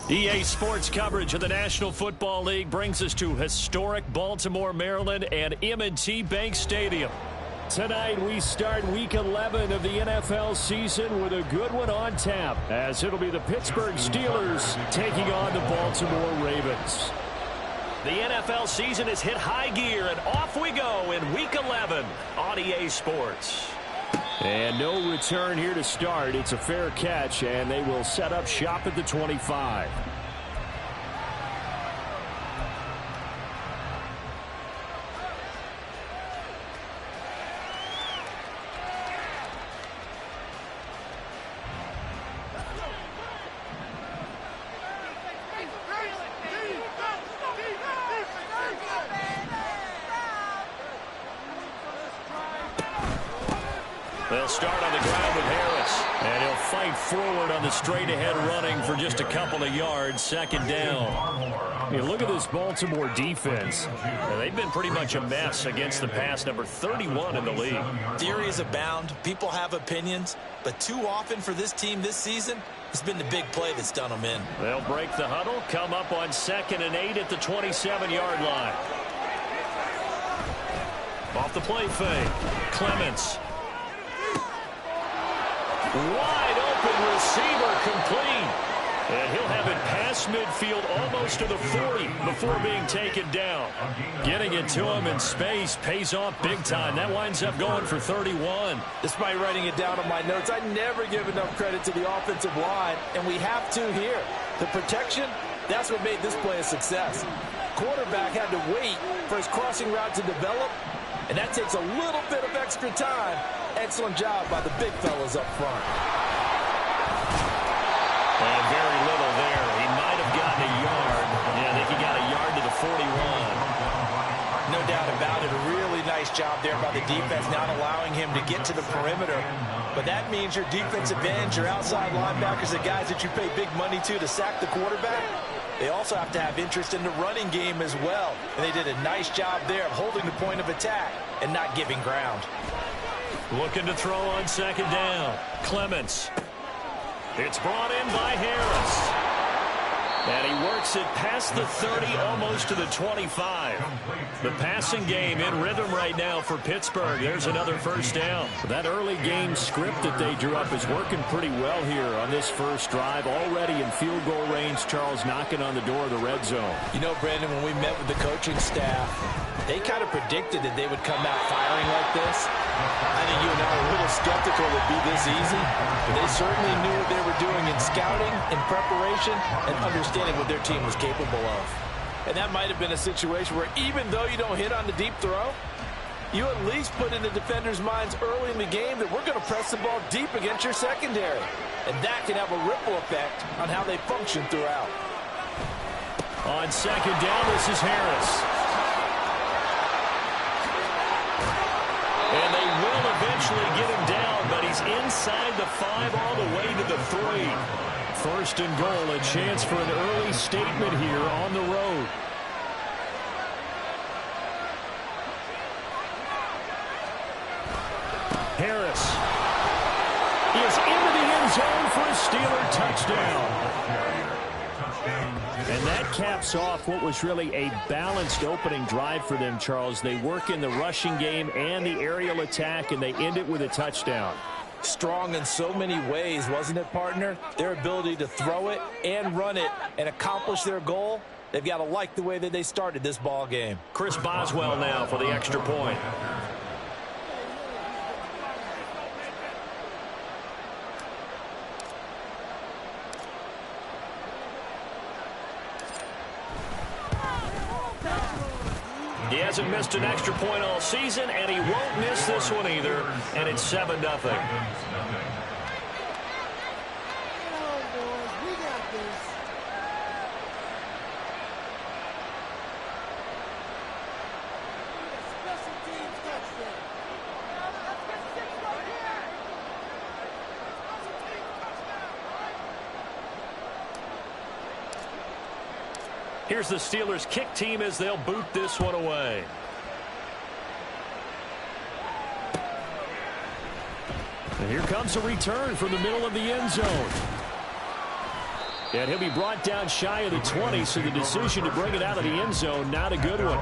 EA Sports coverage of the National Football League brings us to historic Baltimore, Maryland and M&T Bank Stadium. Tonight we start Week 11 of the NFL season with a good one on tap, as it'll be the Pittsburgh Steelers taking on the Baltimore Ravens. The NFL season has hit high gear, and off we go in Week 11 on EA Sports. And no return here to start. It's a fair catch, and they will set up shop at the 25. They'll start on the ground with Harris, and he'll fight forward on the straight-ahead running for just a couple of yards, second down. Hey, look at this Baltimore defense. They've been pretty much a mess against the pass, number 31 in the league. Theories abound. People have opinions, but too often for this team this season, it's been the big play that's done them in. They'll break the huddle, come up on 2nd and 8 at the 27-yard line. Off the play fake, Clements. Wide open receiver, complete. And he'll have it past midfield almost to the 40 before being taken down. Getting it to him in space pays off big time. That winds up going for 31. Despite writing it down on my notes, I never give enough credit to the offensive line, and we have to here. The protection, that's what made this play a success. Quarterback had to wait for his crossing route to develop, and that takes a little bit of extra time. Excellent job by the big fellas up front. And very little there. He might have gotten a yard. Yeah, I think he got a yard to the 41. No doubt about it. A really nice job there by the defense, not allowing him to get to the perimeter. But that means your defensive ends, your outside linebackers, the guys that you pay big money to sack the quarterback, they also have to have interest in the running game as well. And they did a nice job there of holding the point of attack and not giving ground. Looking to throw on 2nd down. Clements. It's brought in by Harris. And he works it past the 30, almost to the 25. The passing game in rhythm right now for Pittsburgh. There's another first down. That early game script that they drew up is working pretty well here on this first drive. Already in field goal range, Charles knocking on the door of the red zone. You know, Brandon, when we met with the coaching staff, they kind of predicted that they would come out firing like this. I think you and I are a little skeptical it would be this easy. But they certainly knew what they were doing in scouting, in preparation, and understanding what their team was capable of. And that might have been a situation where even though you don't hit on the deep throw, you at least put in the defenders' minds early in the game that we're going to press the ball deep against your secondary. And that can have a ripple effect on how they function throughout. On 2nd down, this is Harris. And they will eventually get him down, but he's inside the 5 all the way to the 3. 1st and goal, a chance for an early statement here on the road. Harris is into the end zone for a Steeler touchdown. And that caps off what was really a balanced opening drive for them, Charles. They work in the rushing game and the aerial attack, and they end it with a touchdown. Strong in so many ways, wasn't it, partner? Their ability to throw it and run it and accomplish their goal, they've got to like the way that they started this ball game. Chris Boswell now for the extra point. He hasn't missed an extra point all season, and he won't miss this one either, and it's 7-0. Here's the Steelers' kick team as they'll boot this one away. And here comes a return from the middle of the end zone. And he'll be brought down shy of the 20, so the decision to bring it out of the end zone, not a good one.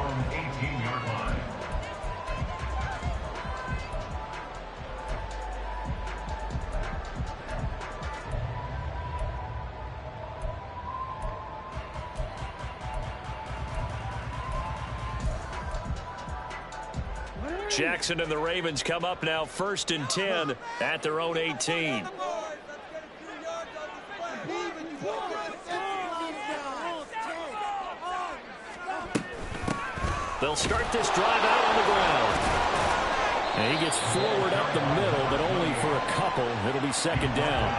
Jackson and the Ravens come up now 1st and 10 at their own 18. They'll start this drive out on the ground. And he gets forward up the middle, but only for a couple. It'll be 2nd down.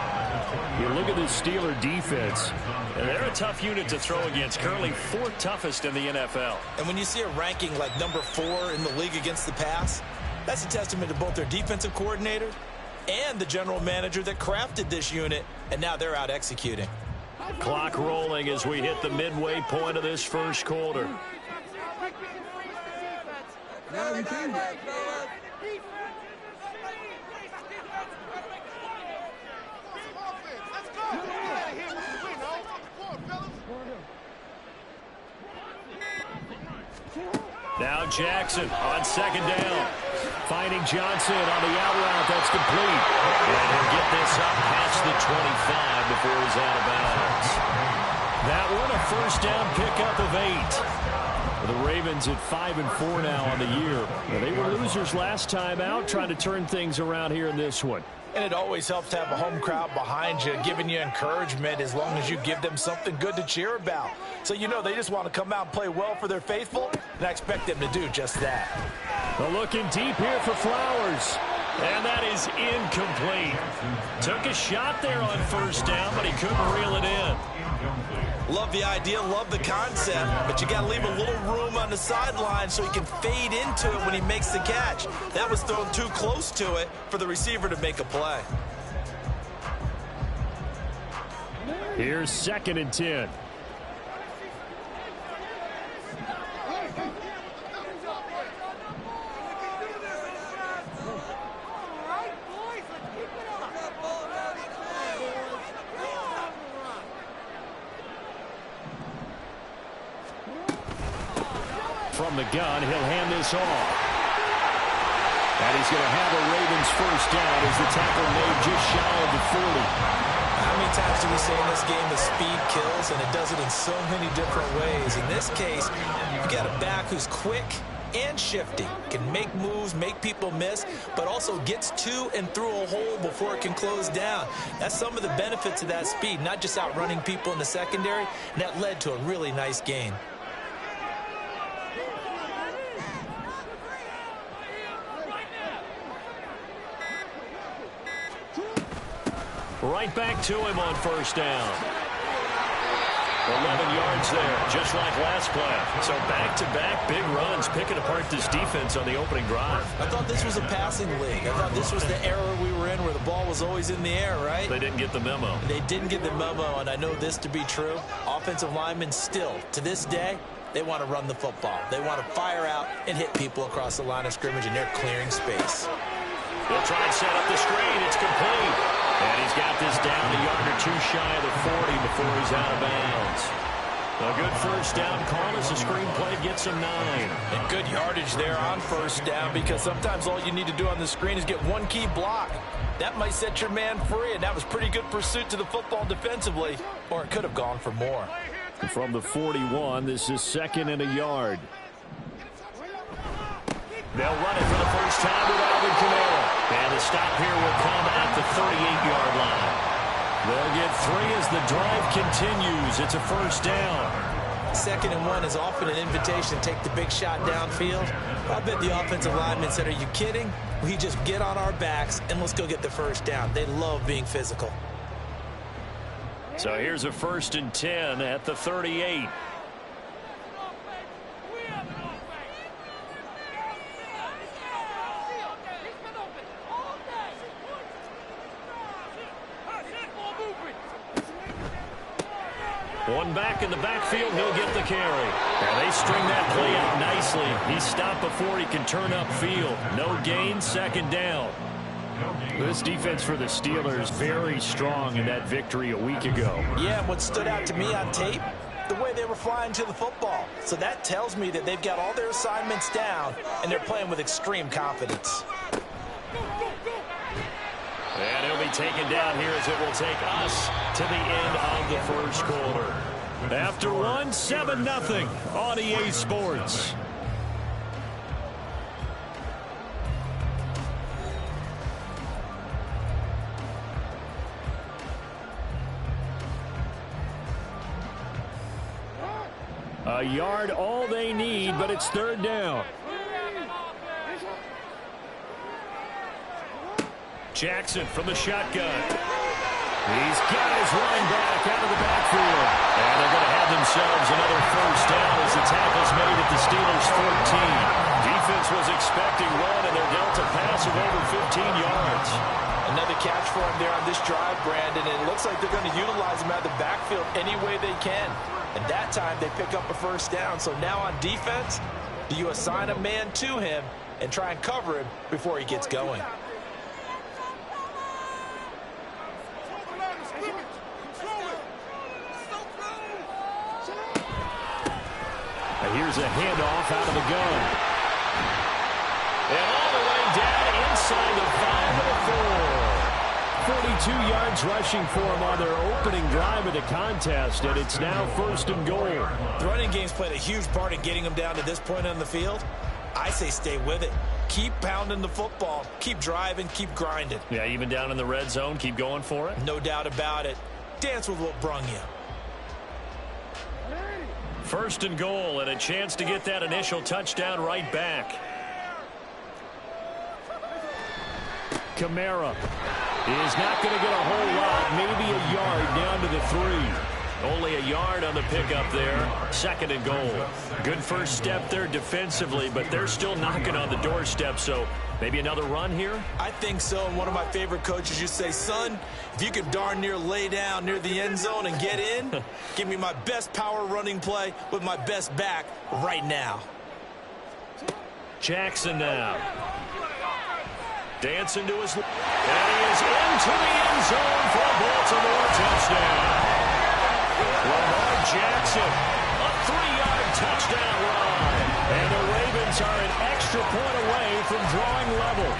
You look at this Steeler defense, and they're a tough unit to throw against, currently 4th toughest in the NFL. And when you see a ranking like number 4 in the league against the pass, that's a testament to both their defensive coordinator and the general manager that crafted this unit, and now they're out executing. Clock rolling as we hit the midway point of this first quarter. Now Jackson on 2nd down. Finding Johnson on the out route. That's complete. And he'll get this up past the 25 before he's out of bounds. That one a 1st down pickup of 8. The Ravens at 5-4 now on the year. They were losers last time out, trying to turn things around here in this one. And it always helps to have a home crowd behind you, giving you encouragement as long as you give them something good to cheer about. So you know they just want to come out and play well for their faithful, and I expect them to do just that. Well, looking deep here for Flowers. And that is incomplete. Took a shot there on 1st down, but he couldn't reel it in. Love the idea, love the concept, but you got to leave a little room on the sideline so he can fade into it when he makes the catch. That was thrown too close to it for the receiver to make a play. Here's 2nd and 10. From the gun, he'll hand this off. And he's going to have a Ravens 1st down as the tackle made just shy of the 40. How many times do we say in this game the speed kills, and it does it in so many different ways? In this case, you got a back who's quick and shifty, can make moves, make people miss, but also gets to and through a hole before it can close down. That's some of the benefits of that speed, not just outrunning people in the secondary, and that led to a really nice gain. Right back to him on 1st down. 11 yards there, just like last play. So back-to-back big runs, picking apart this defense on the opening drive. I thought this was a passing league. I thought this was the era we were in where the ball was always in the air, right? They didn't get the memo. They didn't get the memo, and I know this to be true. Offensive linemen still, to this day, they want to run the football. They want to fire out and hit people across the line of scrimmage, and they're clearing space. They'll try and set up the screen. It's complete. And he's got this down a yard or 2 shy of the 40 before he's out of bounds. A good 1st down call as the screen play gets him 9. And good yardage there on 1st down, because sometimes all you need to do on the screen is get one key block. That might set your man free, and that was pretty good pursuit to the football defensively, or it could have gone for more. From the 41, this is 2nd and a yard. They'll run it for the 1st time with Alvin Kamara. And the stop here will come at the 38-yard line. They'll get 3 as the drive continues. It's a 1st down. 2nd and 1 is often an invitation to take the big shot downfield. I bet the offensive lineman said, are you kidding? We just get on our backs and let's go get the 1st down. They love being physical. So here's a 1st and 10 at the 38. One back in the backfield, he'll get the carry. And they string that play out nicely. He's stopped before he can turn upfield. No gain, 2nd down. This defense for the Steelers very strong in that victory a week ago. Yeah, and what stood out to me on tape, the way they were flying to the football. So that tells me that they've got all their assignments down, and they're playing with extreme confidence. And it'll be taken down here as it will take us to the end of the first quarter. After one, 7-0 on EA Sports. A yard, all they need, but it's third down. Jackson from the shotgun. He's got his running back out of the backfield. And they're going to have themselves another first down as the tackle's made at the Steelers' 14. Defense was expecting run, and they're dealt a pass of over 15 yards. Another catch for him there on this drive, Brandon, and it looks like they're going to utilize him out of the backfield any way they can. And that time they pick up a first down. So now on defense, do you assign a man to him and try and cover him before he gets going? Here's a handoff out of the gun. And all the way down inside the 5 of the 4. 42 yards rushing for him on their opening drive of the contest, and it's now first and goal. The running game's played a huge part in getting them down to this point on the field. I say stay with it. Keep pounding the football. Keep driving. Keep grinding. Yeah, even down in the red zone, keep going for it. No doubt about it. Dance with what brung you. First and goal, and a chance to get that initial touchdown right back. Kamara is not going to get a whole lot, maybe a yard down to the 3. Only a yard on the pickup there. Second and goal. Good first step there defensively, but they're still knocking on the doorstep, so maybe another run here? I think so, and one of my favorite coaches used to say, son, if you can darn near lay down near the end zone and get in, give me my best power running play with my best back right now. Jackson now. Dancing to his left. And he is into the end zone for a Baltimore touchdown. Lamar Jackson, a 3-yard touchdown run. And the Ravens are an extra point away from drawing level.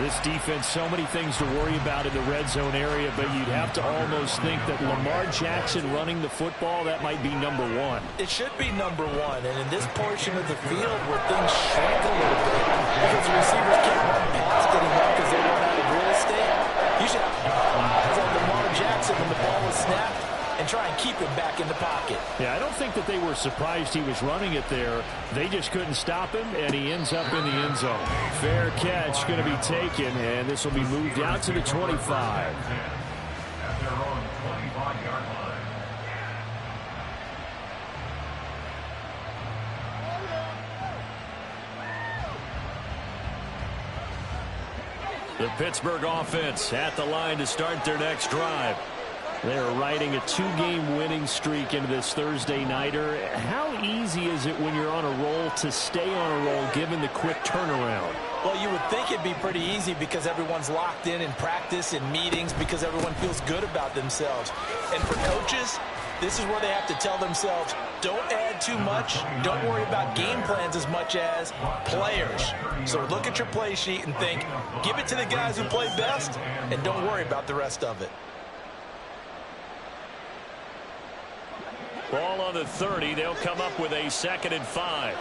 This defense, so many things to worry about in the red zone area, but you'd have to almost think that Lamar Jackson running the football, that might be number 1. It should be number 1, and in this portion of the field where things shrink a little bit because the receivers can't run past anymore because they run out of real estate, you should have Lamar Jackson when the ball is snapped and try and keep him back in the pocket. Yeah, I don't think that they were surprised he was running it there. They just couldn't stop him, and he ends up in the end zone. Fair catch going to be taken, and this will be moved out to the 25. The Pittsburgh offense at the line to start their next drive. They're riding a 2-game winning streak into this Thursday nighter. How easy is it when you're on a roll to stay on a roll given the quick turnaround? Well, you would think it'd be pretty easy because everyone's locked in practice and meetings because everyone feels good about themselves. And for coaches, this is where they have to tell themselves, don't add too much. Don't worry about game plans as much as players. So look at your play sheet and think, give it to the guys who play best and don't worry about the rest of it. Ball on the 30. They'll come up with a 2nd and 5.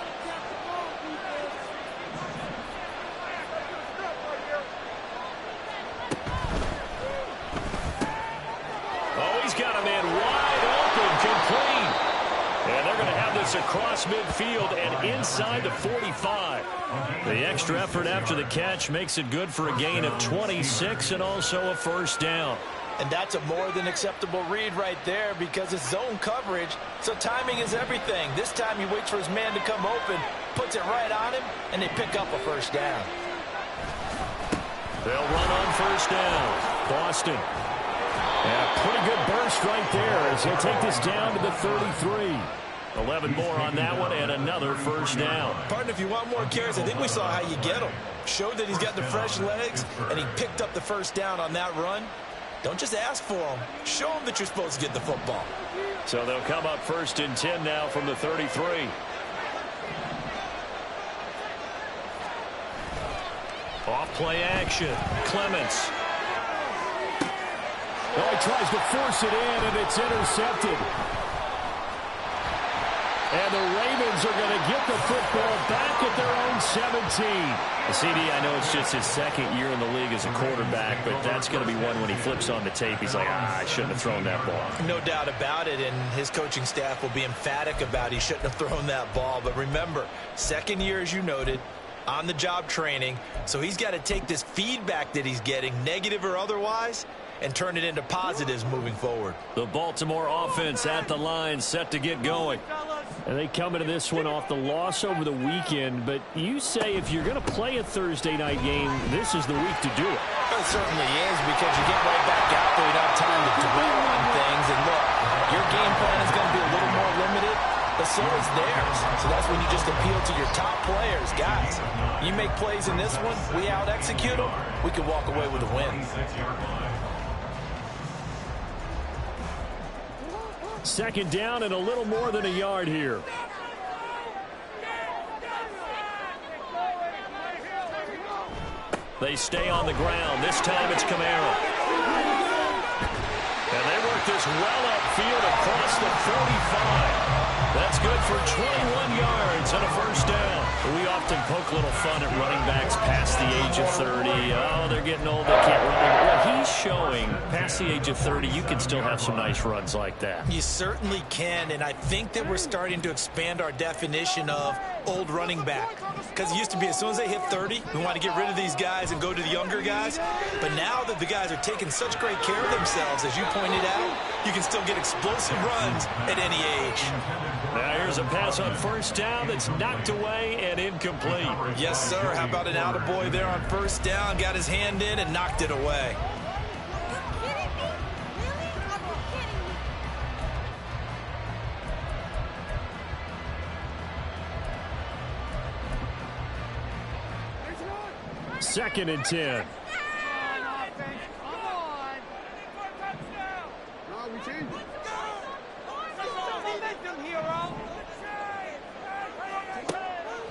Oh, he's got a man wide open, complete. And they're going to have this across midfield and inside the 45. The extra effort after the catch makes it good for a gain of 26 and also a first down. And that's a more than acceptable read right there because it's zone coverage, so timing is everything. This time he waits for his man to come open, puts it right on him, and they pick up a first down. They'll run on first down. Boston. Yeah, pretty good burst right there as he'll take this down to the 33. 11 more on that one and another first down. Partner, if you want more carries, I think we saw how you get them. Showed that he's got the fresh legs, and he picked up the first down on that run. Don't just ask for them. Show them that you're supposed to get the football. So they'll come up 1st and 10 now from the 33. Off play action. Clements. Oh, he tries to force it in, and it's intercepted. And the Ravens are going to get the football back at their own 17. CD, I know it's just his second year in the league as a quarterback, but that's going to be one when he flips on the tape. He's like, I shouldn't have thrown that ball. No doubt about it, and his coaching staff will be emphatic about he shouldn't have thrown that ball. But remember, second year, as you noted, on-the-job training, so he's got to take this feedback that he's getting, negative or otherwise, and turn it into positives moving forward. The Baltimore offense at the line, set to get going. And they come into this one off the loss over the weekend, but you say if you're going to play a Thursday night game, this is the week to do it. It certainly is, because you get right back out there, you don't have time to dwell on things. And look, your game plan is going to be a little more limited, but so is theirs. So that's when you just appeal to your top players. Guys, you make plays in this one, we out-execute them, we can walk away with a win. Second down and a little more than a yard here. They stay on the ground. This time it's Kamara. And they work this well upfield across the 45. That's good for 21 yards and a first down. We often poke a little fun at running backs past the age of 30. Oh, they're getting old, they can't run. Well, he's showing past the age of 30, you can still have some nice runs like that. You certainly can, and I think that we're starting to expand our definition of old running back. Because it used to be as soon as they hit 30, we want to get rid of these guys and go to the younger guys. But now that the guys are taking such great care of themselves, as you pointed out, you can still get explosive runs at any age. Now here's a pass on first down that's knocked away and incomplete. Yes, sir. How about an attaboy there on first down? Got his hand in and knocked it away. Second and 10.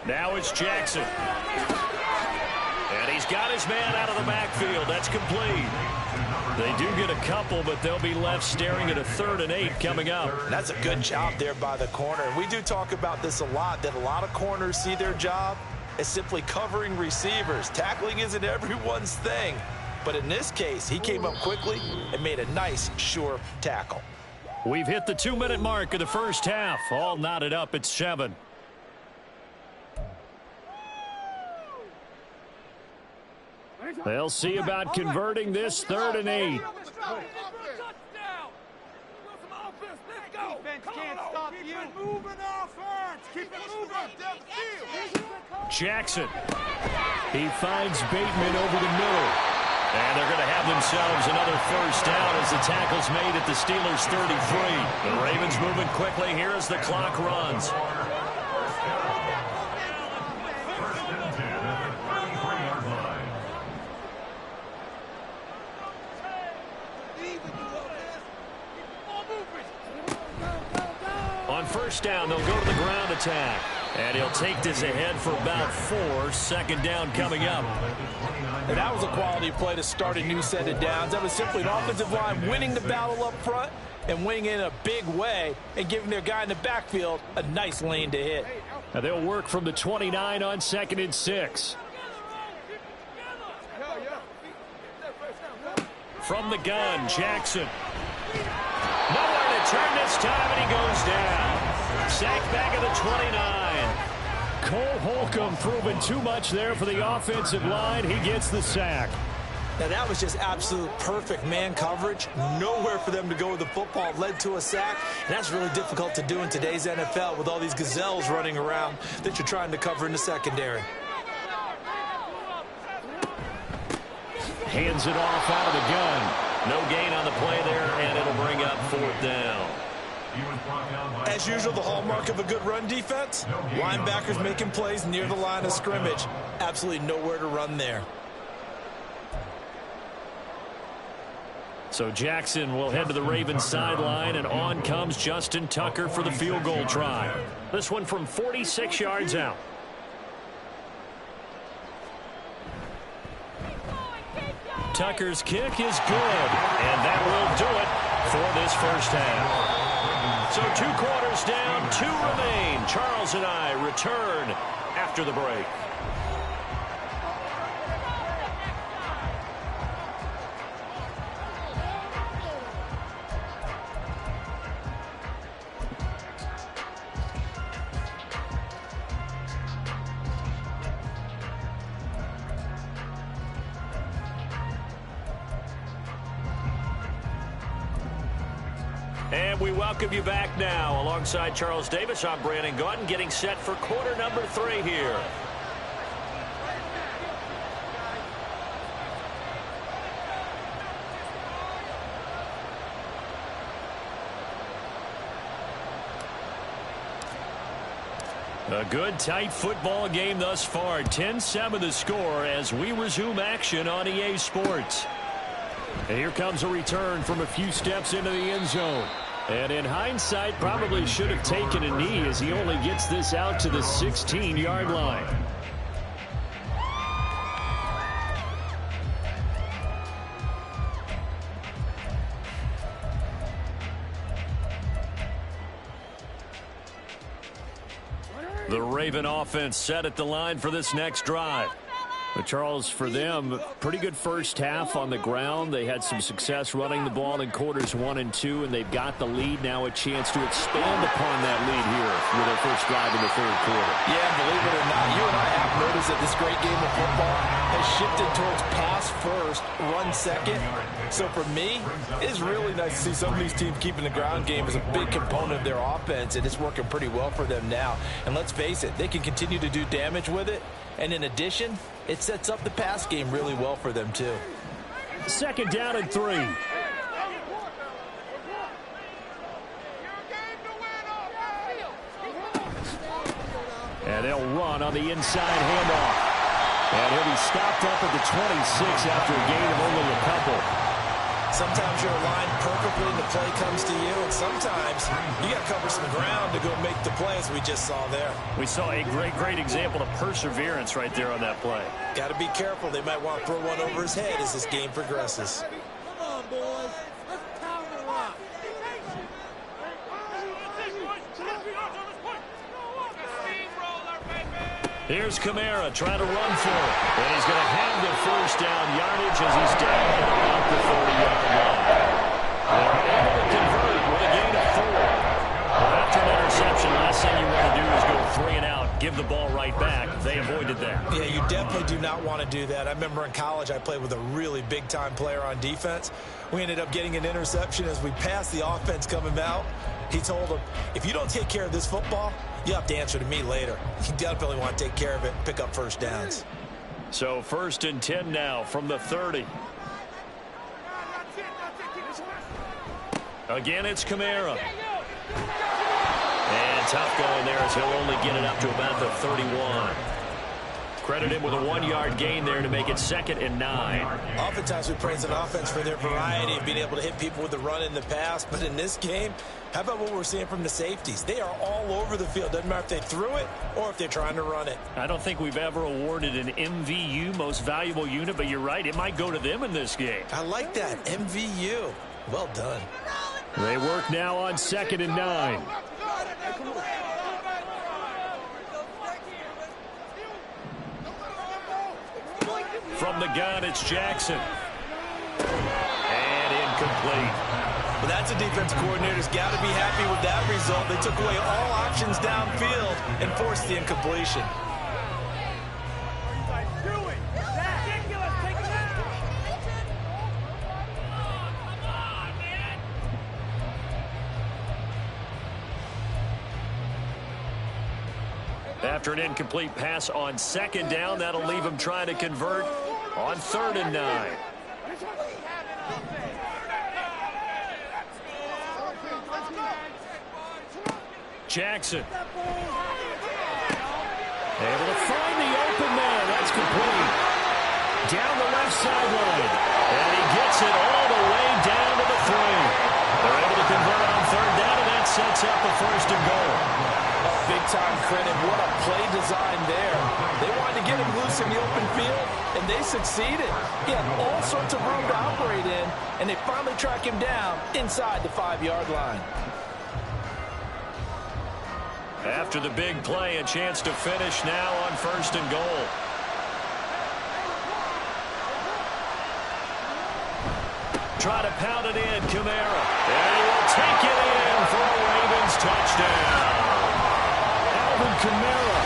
Now it's Jackson. And he's got his man out of the backfield. That's complete. They do get a couple, but they'll be left staring at a 3rd and 8 coming up. That's a good job there by the corner. We do talk about this a lot, that a lot of corners see their job as simply covering receivers. Tackling isn't everyone's thing. But in this case, he came up quickly and made a nice, sure tackle. We've hit the 2-minute mark of the first half. All knotted up at 7. They'll see about converting this 3rd and 8. Jackson. He finds Bateman over the middle. And they're going to have themselves another first down as the tackle's made at the Steelers' 33. The Ravens moving quickly here as the clock runs. On first down, they'll go to the ground attack. And he'll take this ahead for about 4. Second down coming up. And that was a quality play to start a new set of downs. That was simply an offensive line winning the battle up front and winning in a big way and giving their guy in the backfield a nice lane to hit. Now they'll work from the 29 on 2nd and 6. From the gun, Jackson. Nowhere to turn this time, and he goes down. Sacked back at the 29. Cole Holcomb proving too much there for the offensive line. He gets the sack. Now that was just absolute perfect man coverage. Nowhere for them to go with the football. Led to a sack. And that's really difficult to do in today's NFL with all these gazelles running around that you're trying to cover in the secondary. Hands it off out of the gun. No gain on the play there, and it'll bring up 4th down. As usual, the hallmark of a good run defense, linebackers making plays near the line of scrimmage. Absolutely nowhere to run there. So Jackson will head to the Ravens sideline, and on comes Justin Tucker for the field goal try. This one from 46 yards out. Tucker's kick is good, and that will do it for this first half. So 2 quarters down, 2 remain. Charles and I return after the break. And we welcome you back now. Alongside Charles Davis, I'm Brandon Gaudin, getting set for quarter number 3 here. A good, tight football game thus far. 10-7 the score as we resume action on EA Sports. And here comes a return from a few steps into the end zone. And in hindsight, probably should have taken a knee as he only gets this out to the 16-yard line. The Raven offense set at the line for this next drive. But Charles, for them, pretty good first half on the ground. They had some success running the ball in quarters 1 and 2, and they've got the lead now, a chance to expand upon that lead here with their first drive in the 3rd quarter. Yeah, believe it or not, you and I have noticed that this great game of football has shifted towards pass first, run second. So for me, it's really nice to see some of these teams keeping the ground game as a big component of their offense, and it's working pretty well for them now. And let's face it, they can continue to do damage with it. And in addition, it sets up the pass game really well for them, too. 2nd down and 3. And they'll run on the inside handoff. And he'll be stopped up at the 26 after a gain of only a couple. Sometimes you're aligned perfectly and the play comes to you, and sometimes you got to cover some ground to go make the play, as we just saw there. We saw a great example of perseverance right there on that play. Got to be careful. They might want to throw one over his head as this game progresses. Come on, boys. Let's pound the rock. Here's Kamara trying to run for it. And he's going to have the first down yardage as he's down at about the 30-yard line. They're able to convert with a gain of 4. Well, after an interception, last thing you want to do is go 3 and out, give the ball right back. They avoided that. Yeah, you definitely do not want to do that. I remember in college I played with a really big-time player on defense. We ended up getting an interception as we passed the offense coming out. He told him, if you don't take care of this football, you have to answer to me later. You definitely want to take care of it and pick up first downs. So 1st and 10 now from the 30. Again, it's Kamara. And tough going there as he'll only get it up to about the 31. Credit him with a 1-yard gain there to make it 2nd and 9. Oftentimes we praise an offense for their variety of being able to hit people with the run in the pass. But in this game, how about what we're seeing from the safeties? They are all over the field. Doesn't matter if they threw it or if they're trying to run it. I don't think we've ever awarded an MVU, most valuable unit, but you're right. It might go to them in this game. I like that. MVU. Well done. They work now on 2nd and 9. From the gun, it's Jackson. And incomplete. Well, that's a defense coordinator's got to be happy with that result. They took away all options downfield and forced the incompletion. After an incomplete pass on 2nd down, that'll leave him trying to convert on 3rd and 9. Jackson. Able to find the open man. That's complete. Down the left sideline. And he gets it all the way down to the 3. They're able to convert on third down, and that sets up a 1st and goal. Big-time credit. What a play design there. They wanted to get him loose in the open field, and they succeeded. He had all sorts of room to operate in, and they finally track him down inside the 5-yard line. After the big play, a chance to finish now on 1st and goal. Try to pound it in, Kamara. And he will take it in for a Ravens touchdown. Alvin Kamara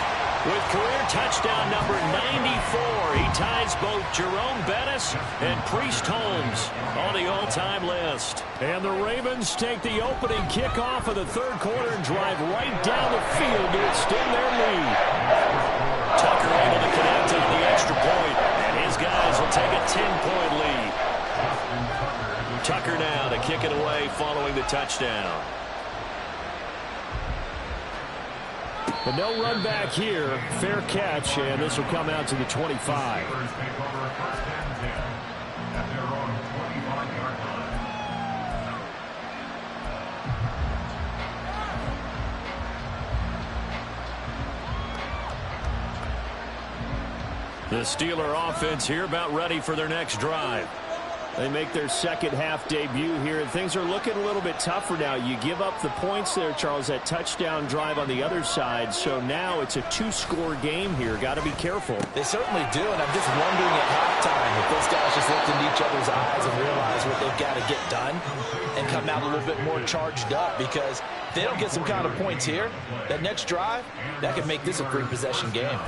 with career touchdown number 94. He ties both Jerome Bettis and Priest Holmes on the all-time list. And the Ravens take the opening kickoff of the 3rd quarter and drive right down the field to extend their lead. Tucker able to connect on the extra point, and his guys will take a 10-point lead. Tucker now to kick it away following the touchdown. But no run back here. Fair catch, and this will come out to the 25. The Steeler offense here about ready for their next drive. They make their second half debut here, and things are looking a little bit tougher now. You give up the points there, Charles, that touchdown drive on the other side. So now it's a 2-score game here. Got to be careful. They certainly do, and I'm just wondering at halftime if those guys just looked into each other's eyes and realize what they've got to get done and come out a little bit more charged up, because if they don't get some kind of points here, that next drive, that could make this a 3-possession game.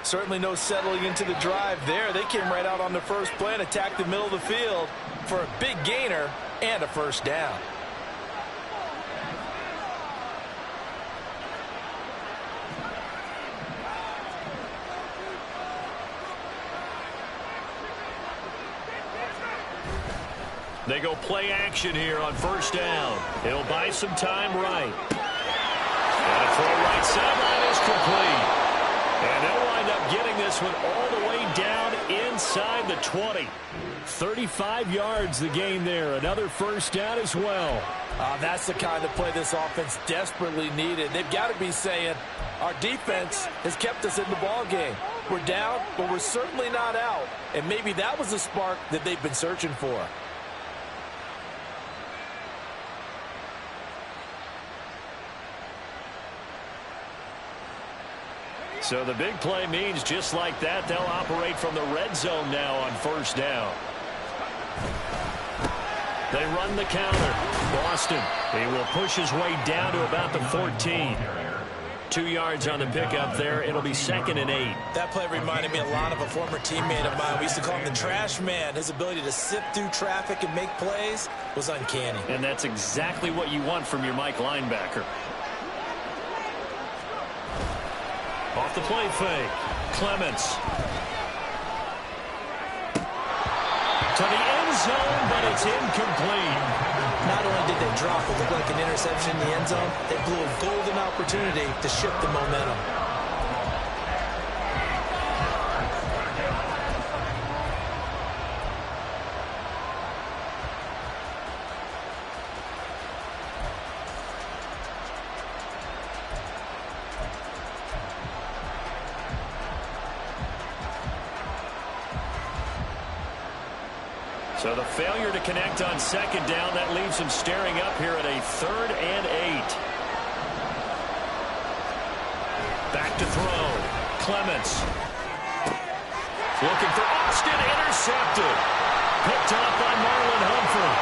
Certainly no settling into the drive there. They came right out on the first play and attacked the middle of the field for a big gainer and a 1st down. They go play action here on 1st down. It'll buy some time right. And a throw right sideline is complete. And they'll wind up getting this one all the way down inside the 20. 35 yards the gain there. Another 1st down as well. That's the kind of play this offense desperately needed. They've got to be saying, our defense has kept us in the ball game. We're down, but we're certainly not out. And maybe that was the spark that they've been searching for. So the big play means just like that, they'll operate from the red zone now on 1st down. They run the counter. Boston, he will push his way down to about the 14. 2 yards on the pickup there. It'll be 2nd and 8. That play reminded me a lot of a former teammate of mine. We used to call him the trash man. His ability to sift through traffic and make plays was uncanny. And that's exactly what you want from your Mike linebacker. Off the play fake. Clements. To the end zone, but it's incomplete. Not only did they drop what looked like an interception in the end zone, they blew a golden opportunity to shift the momentum. So the failure to connect on 2nd down, that leaves him staring up here at a 3rd and 8. Back to throw. Clements. Looking for Austin. Intercepted. Picked up by Marlon Humphrey.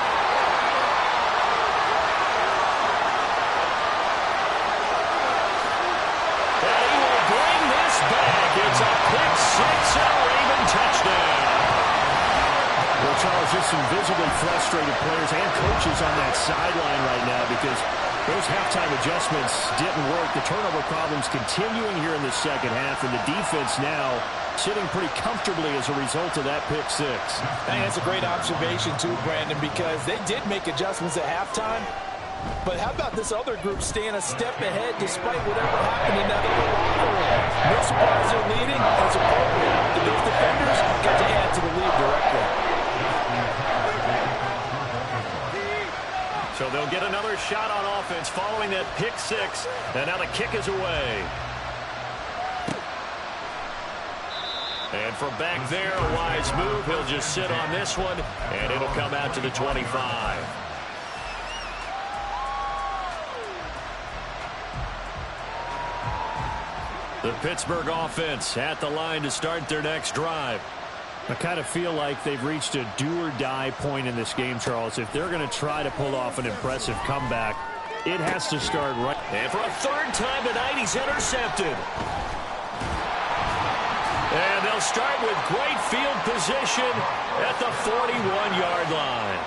And he will bring this back. It's a pick 6 and a Raven touchdown. Well, Charles, just some visibly frustrated players and coaches on that sideline right now because those halftime adjustments didn't work. The turnover problems continuing here in the second half, and the defense now sitting pretty comfortably as a result of that pick 6. I think that's a great observation, too, Brandon, because they did make adjustments at halftime, But how about this other group staying a step ahead despite whatever happened in that other locker room? No surprise they're leading. That's appropriate. Those defenders got to add to the lead directly. So they'll get another shot on offense following that pick six. And now the kick is away. And from back there, a wise move. He'll just sit on this one, and it'll come out to the 25. The Pittsburgh offense at the line to start their next drive. I kind of feel like they've reached a do-or-die point in this game, Charles. If they're going to try to pull off an impressive comeback, it has to start right. And for a third time tonight, he's intercepted. And they'll start with great field position at the 41-yard line.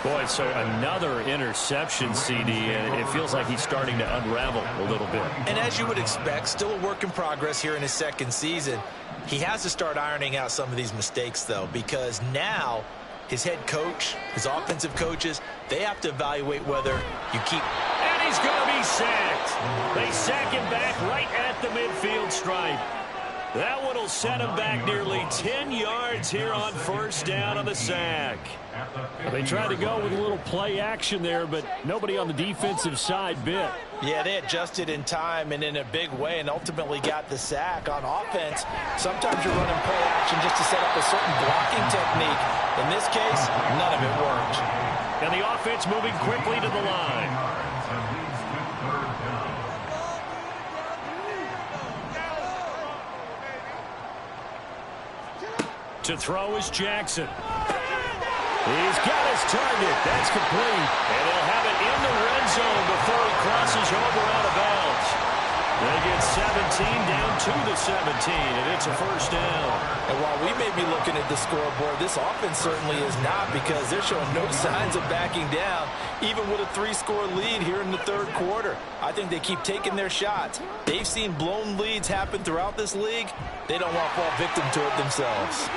Boy, so another interception, CD, and it feels like he's starting to unravel a little bit. And as you would expect, still a work in progress here in his second season. He has to start ironing out some of these mistakes, though, because now his head coach, his offensive coaches, they have to evaluate whether you keep. And he's going to be sacked. They sack him back right at the midfield stripe. That one will set him back nearly 10 yards here on first down on the sack. They tried to go with a little play action there, but nobody on the defensive side bit. Yeah, they adjusted in time and in a big way and ultimately got the sack. On offense, sometimes you're running play action just to set up a certain blocking technique. In this case, none of it worked. And the offense moving quickly to the line. To throw is Jackson. He's got his target. That's complete. And they'll have it in the red zone before he crosses over out of bounds. They get 17 down to the 17, and it's a first down. And while we may be looking at the scoreboard, this offense certainly is not, because they're showing no signs of backing down, even with a 3-score lead here in the third quarter. I think they keep taking their shots. They've seen blown leads happen throughout this league. They don't want to fall victim to it themselves.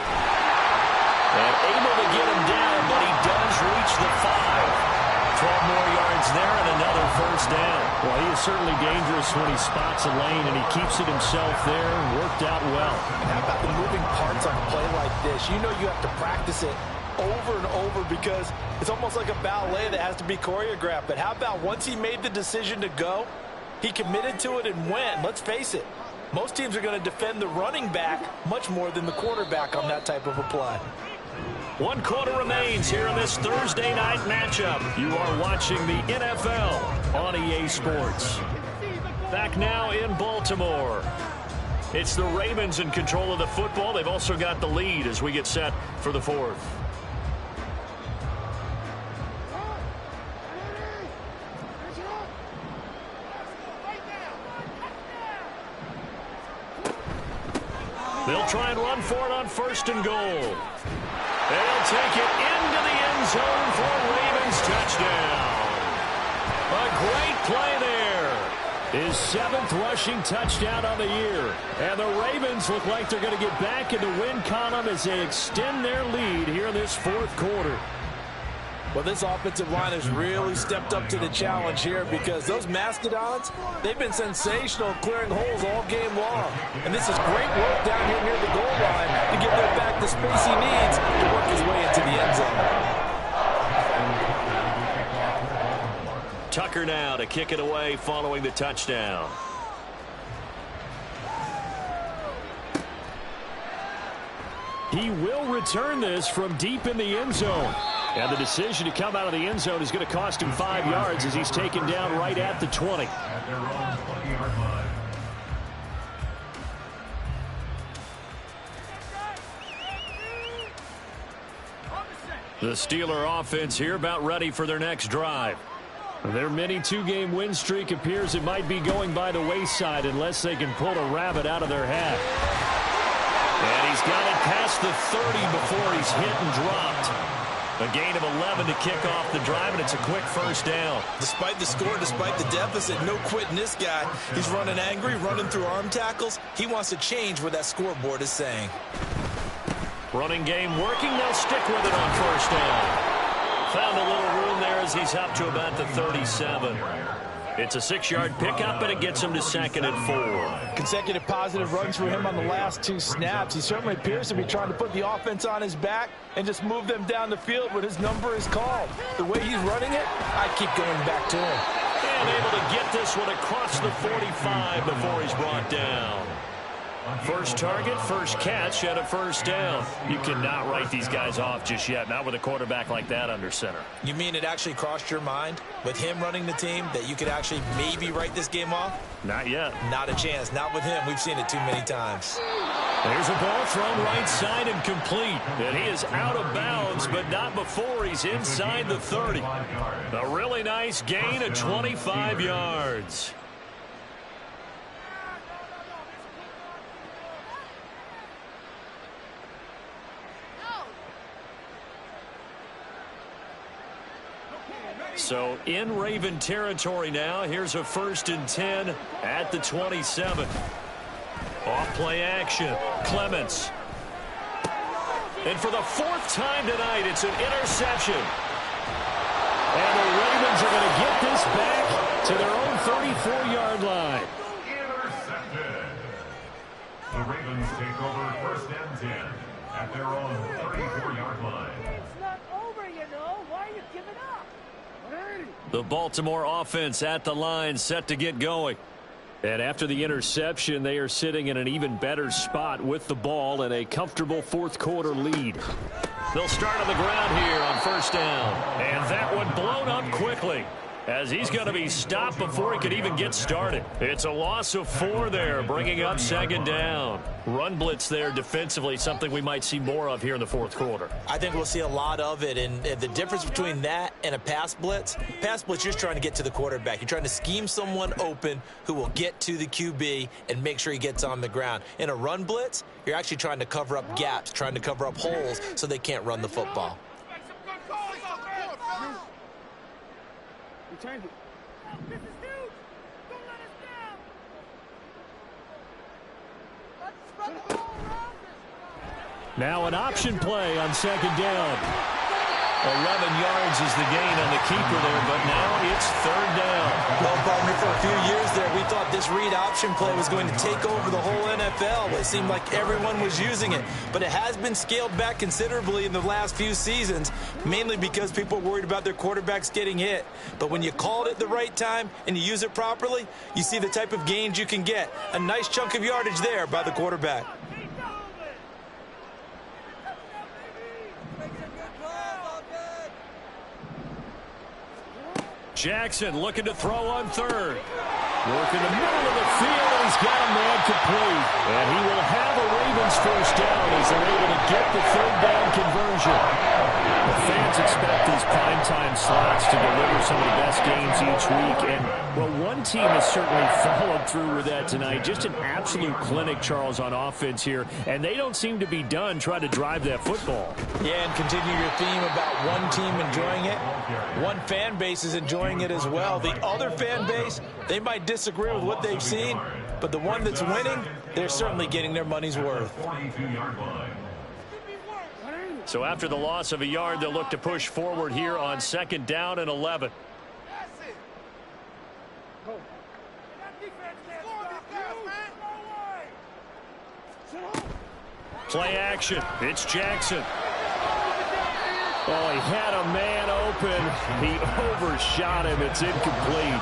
And able to get him down, but he does reach the 5. 12 more yards there and another first down. Well, he is certainly dangerous when he spots a lane, and he keeps it himself there. Worked out well. And how about the moving parts on a play like this? You know you have to practice it over and over because it's almost like a ballet that has to be choreographed. But how about once he made the decision to go, he committed to it and went. Let's face it, most teams are going to defend the running back much more than the quarterback on that type of a play. 1 quarter remains here in this Thursday night matchup. You are watching the NFL on EA Sports. Back now in Baltimore. It's the Ravens in control of the football. They've also got the lead as we get set for the fourth. They'll try and run for it on first and goal. They'll take it into the end zone for a Ravens touchdown. A great play there. His 7th rushing touchdown on the year. And the Ravens look like they're going to get back in the win column as they extend their lead here in this fourth quarter. Well, this offensive line has really stepped up to the challenge here because those Mastodons, they've been sensational clearing holes all game long. And this is great work down here near the goal line to give them back the space he needs to work his way into the end zone. Tucker now to kick it away following the touchdown. He will return this from deep in the end zone. And the decision to come out of the end zone is going to cost him 5 yards as he's taken down right at the 20. The Steeler offense here about ready for their next drive. Their mini 2-game win streak appears it might be going by the wayside unless they can pull a rabbit out of their hat. And he's got it past the 30 before he's hit and dropped. A gain of 11 to kick off the drive, and it's a quick first down. Despite the score, despite the deficit, no quitting this guy. He's running angry, running through arm tackles. He wants to change what that scoreboard is saying. Running game working. They'll stick with it on first down. Found a little room there as as he's up to about the 37. It's a 6-yard pickup, and it gets him to 2nd and 4. Consecutive positive runs for him on the last 2 snaps. He certainly appears to be trying to put the offense on his back and just move them down the field when his number is called. The way he's running it, I keep going back to him. And able to get this one across the 45 before he's brought down. First target, first catch, and a first down. You cannot write these guys off just yet, not with a quarterback like that under center. You mean it actually crossed your mind with him running the team that you could actually maybe write this game off? Not yet. Not a chance. Not with him. We've seen it too many times. There's a ball thrown right side and complete. And he is out of bounds, but not before he's inside the 30. A really nice gain of 25 yards. So in Raven territory now. Here's a 1st and 10 at the 27. Off play action. Clements. And for the 4th time tonight, it's an interception. And the Ravens are going to get this back to their own 34-yard line. Intercepted. The Ravens take over 1st and 10 at their own 34-yard line. It's not over, you know. Why are you giving up? The Baltimore offense at the line, set to get going. And after the interception, they are sitting in an even better spot with the ball and a comfortable 4th quarter lead. They'll start on the ground here on 1st down. And that one blown up quickly, as he's going to be stopped before he could even get started. It's a loss of 4 there, bringing up 2nd down. Run blitz there defensively, something we might see more of here in the 4th quarter. I think we'll see a lot of it, and the difference between that and a pass blitz, you're just trying to get to the quarterback. You're trying to scheme someone open who will get to the QB and make sure he gets on the ground. In a run blitz, you're actually trying to cover up gaps, trying to cover up holes so they can't run the football. This is huge. Don't let us down. Let's spread the ball around this. Now an option play on 2nd down. 11 yards is the gain on the keeper there, but now it's 3rd down. Well, partner, for a few years there, we thought this read option play was going to take over the whole NFL. It seemed like everyone was using it, but it has been scaled back considerably in the last few seasons, mainly because people are worried about their quarterbacks getting hit. But when you call it at the right time and you use it properly, you see the type of gains you can get. A nice chunk of yardage there by the quarterback. Jackson looking to throw on 3rd. Working the middle of the field, and he's got a man complete. And he will have a Ravens 1st down as they're able to get the 3rd down conversion. The fans expect these primetime slots to deliver some of the best games each week. And, well, one team has certainly followed through with that tonight. Just an absolute clinic, Charles, on offense here. And they don't seem to be done trying to drive that football. Yeah, and continue your theme about one team enjoying it. One fan base is enjoying it as well. The other fan base, they might disagree with what they've seen, but the one that's winning, they're certainly getting their money's worth. So after the loss of a yard, they'll look to push forward here on 2nd down and 11. Play action. It's Jackson. Oh, he had a man open. He overshot him. It's incomplete.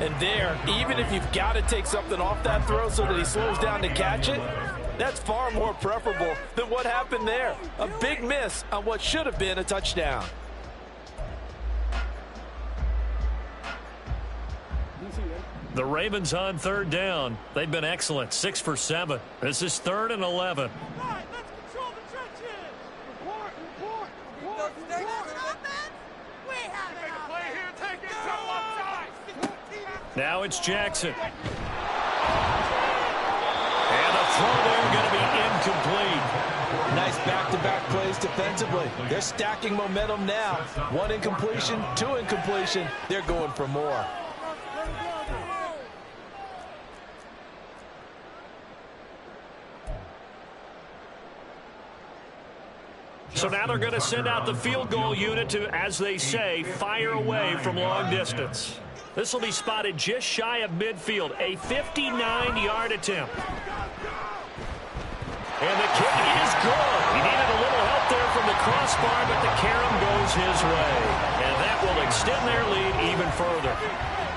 And there, even if you've got to take something off that throw so that he slows down to catch it, that's far more preferable than what happened there. A big miss on what should have been a touchdown. The Ravens on 3rd down. They've been excellent. 6 for 7. This is 3rd and 11. Now it's Jackson. And the throw there going to be incomplete. Nice back-to-back plays defensively. They're stacking momentum now. 1 incompletion, 2 incompletion. They're going for more. So now they're going to send out the field goal unit to, as they say, fire away from long distance. This will be spotted just shy of midfield, a 59-yard attempt. And the kick is good. He needed a little help there from the crossbar, but the carom goes his way. And that will extend their lead even further.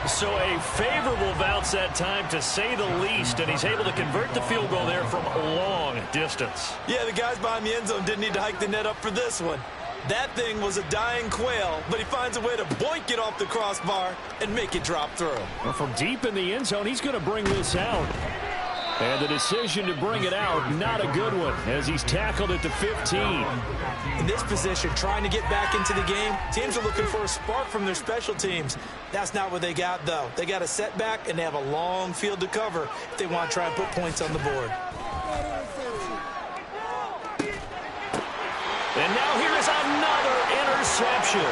So a favorable bounce that time, to say the least, and he's able to convert the field goal there from long distance. Yeah, the guys behind the end zone didn't need to hike the net up for this one. That thing was a dying quail, but he finds a way to boink it off the crossbar and make it drop through. Well, from deep in the end zone, he's going to bring this out. And the decision to bring it out, not a good one, as he's tackled at the 15. In this position, trying to get back into the game, teams are looking for a spark from their special teams. That's not what they got, though. They got a setback, and they have a long field to cover if they want to try and put points on the board. And now here is another interception.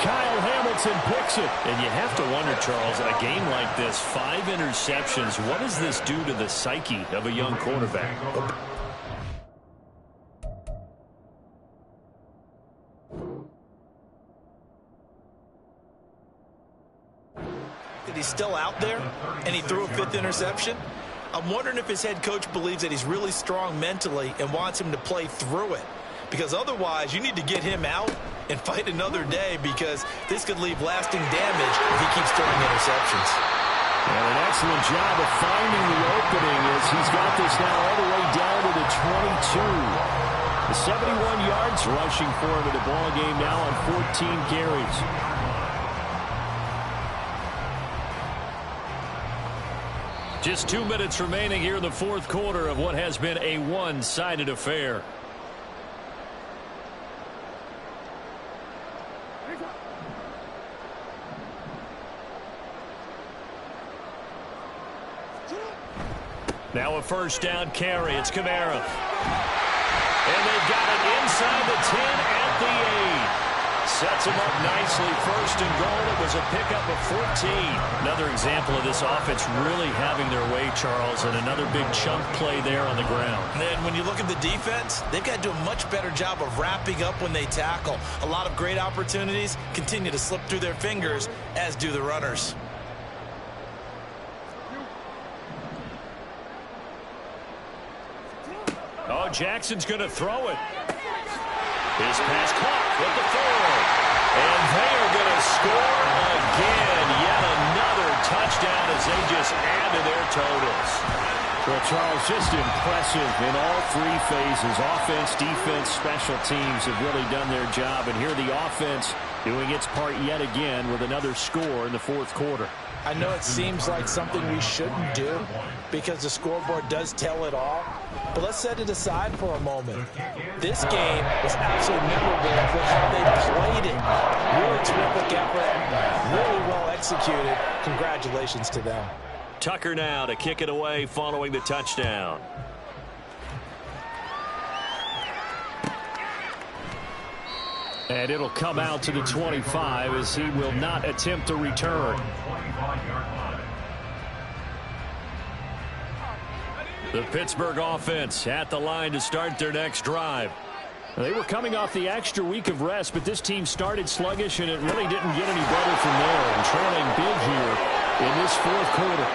Kyle Hamilton picks it. And you have to wonder, Charles, in a game like this, 5 interceptions, what does this do to the psyche of a young quarterback? That he's still out there, and he threw a 5th interception. I'm wondering if his head coach believes that he's really strong mentally and wants him to play through it. Because otherwise, you need to get him out and fight another day, because this could leave lasting damage if he keeps throwing interceptions. And an excellent job of finding the opening as he's got this now all the way down to the 22. The 71 yards rushing for him in the ball game now on 14 carries. Just 2 minutes remaining here in the fourth quarter of what has been a one-sided affair. Now a first down carry. It's Kamara. And they've got it inside the 10 at the 8. Sets him up nicely. First and goal. It was a pickup of 14. Another example of this offense really having their way, Charles, and another big chunk play there on the ground. And when you look at the defense, they've got to do a much better job of wrapping up when they tackle. A lot of great opportunities continue to slip through their fingers, as do the runners. Oh, Jackson's going to throw it. His pass caught with the 4. And they are going to score again. Yet another touchdown as they just add to their totals. Well, Charles, just impressive in all 3 phases. Offense, defense, special teams have really done their job. And here the offense doing its part yet again with another score in the fourth quarter. I know it seems like something we shouldn't do because the scoreboard does tell it all. But let's set it aside for a moment. This game was absolutely memorable for how they played it. Really terrific effort, really well executed. Congratulations to them. Tucker now to kick it away following the touchdown. And it'll come out to the 25 as he will not attempt to return. The Pittsburgh offense at the line to start their next drive. They were coming off the extra week of rest, but this team started sluggish, and it really didn't get any better from there. And trailing big here in this fourth quarter.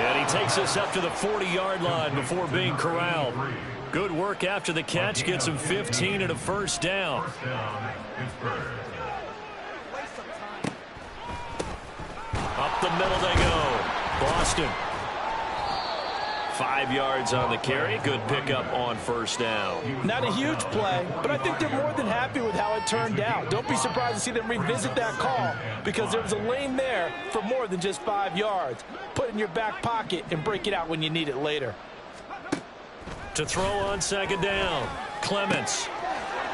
And he takes us up to the 40-yard line before being corralled. Good work after the catch. Gets him 15 and a first down. Up the middle they go. Boston. 5 yards on the carry. Good pickup on first down. Not a huge play, but I think they're more than happy with how it turned out. Don't be surprised to see them revisit that call, because there was a lane there for more than just 5 yards. Put it in your back pocket and break it out when you need it later. To throw on second down, Clements.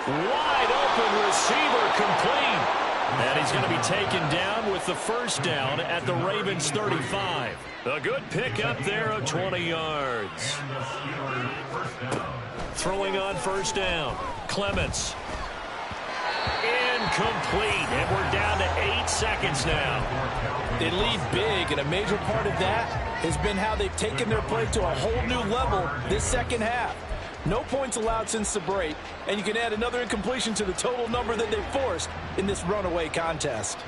Wide open receiver, complete. And he's going to be taken down with the first down at the Ravens 35. A good pickup there of 20 yards. Throwing on first down, Clements. Incomplete, and we're down to 8 seconds now. They lead big, and a major part of that has been how they've taken their play to a whole new level this second half. No points allowed since the break, and you can add another incompletion to the total number that they forced in this runaway contest.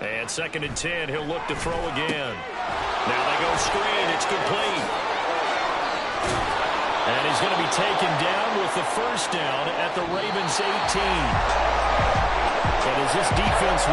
And 2nd and 10, he'll look to throw again. Now they go screen. It's complete. And he's going to be taken down with the first down at the Ravens' 18. And as this defense